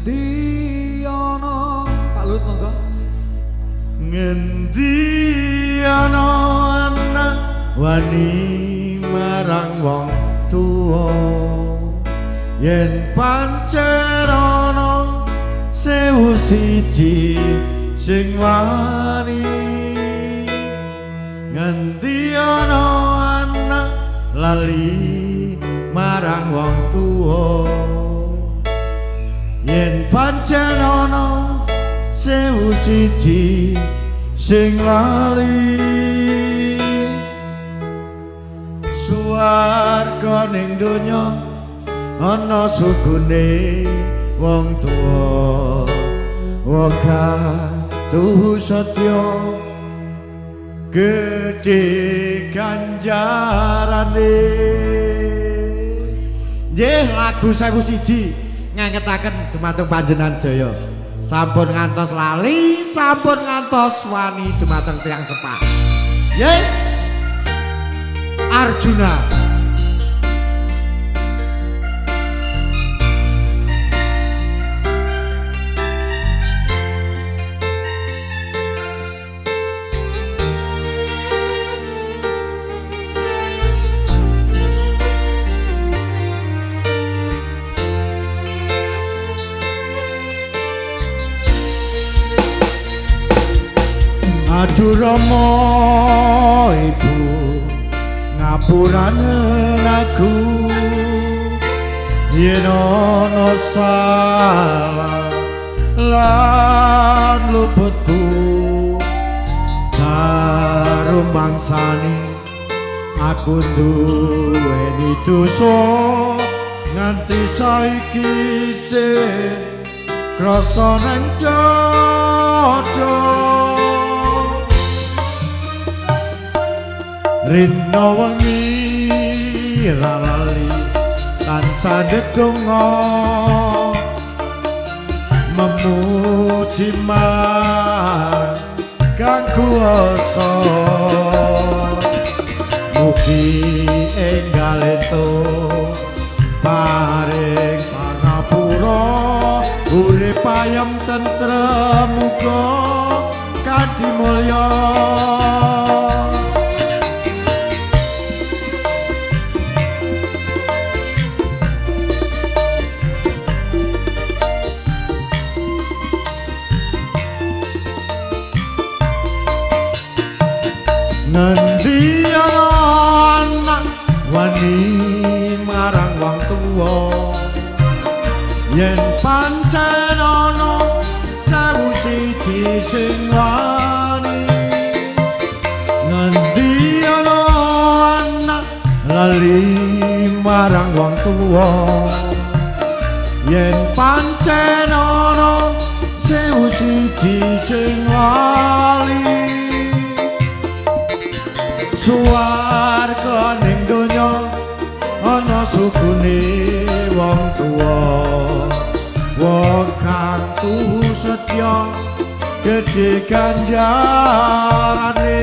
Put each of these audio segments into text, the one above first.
Ngendi ana Pak Lut monggo. Ngendi ana anak wani marang wong tuwa yen pancen ana sewu siji sing wani ngendi ana anak lali marang wong tuwa yen pancen ana sewu siji sing lali swarga ning donya ana sugune wong tuwa wong tuhu setya gedhe ganjarane nggih lagu 1001 ngangetaken dumateng panjenengan Jaya sampun ngantos lali sampun ngantos wani dumateng tiyang sepak nggih Arjuna Aduh Rama ibu ngapuranen aku yen ana salah lan luputku karo mangsane aku duweni dosa nganti saiki sing krasa nang dada Rina wengi lali tansah ndedonga memuji marang Kang Kuwasa mugi enggal entuk paring pangapura urip ayem tentrem muga kanthi mulya ngendi ana anak wani marang wong tuwa yen pancen ana sewu siji sing wani ngendi ana anak lali marang wong tuwa yen pancen ana sewu siji sing lali swarga ning donya ana sugune wong tuwa wong kang tuhu setya gedhe ganjarane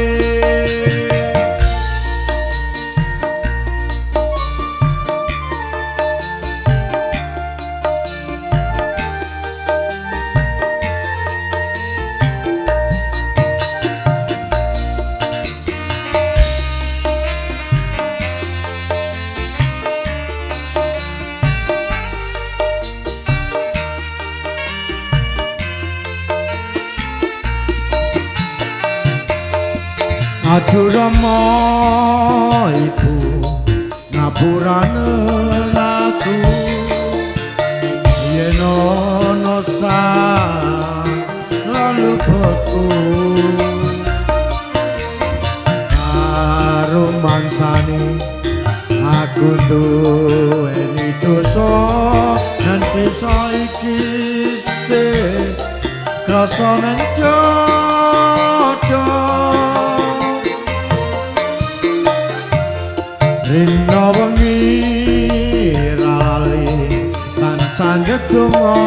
Aduh Rama ibu ngapuranen aku yen ana salah luputku karo mangsane aku duweni dosa nganti saiki sing krasa nang dada Rina wengi lali tansah ndedonga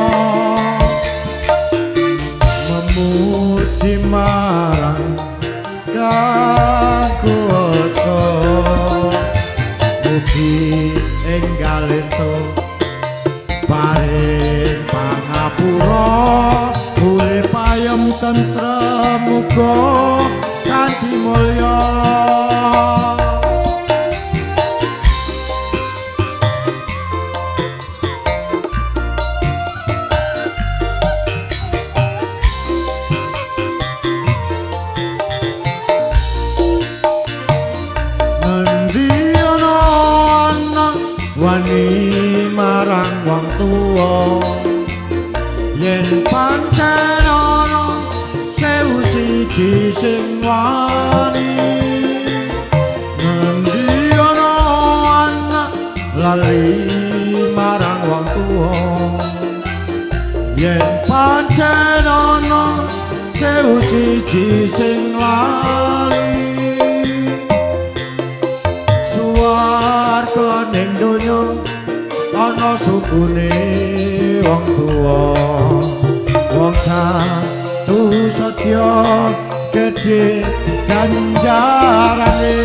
memuji marang Kang Kuwasa mugi enggal entuk paring pangapunten lali marang wong tuwa yen pancen ana sewu siji sing wani ngendi ana anak lali marang wong tuwa yen pancen ana sewu siji sing lali suwarga ning donya ana sukune wong tuwa wong katu setya gedhe ganjarane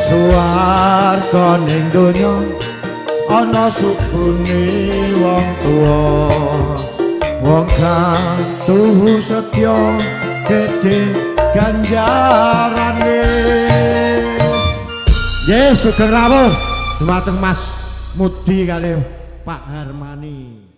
suwarga ning donya ana sukune wong tuwa wong katu setya gedhe ganjarane. Yes, sugeng rawuh dumateng Mas Mudi kali Pak Harmani.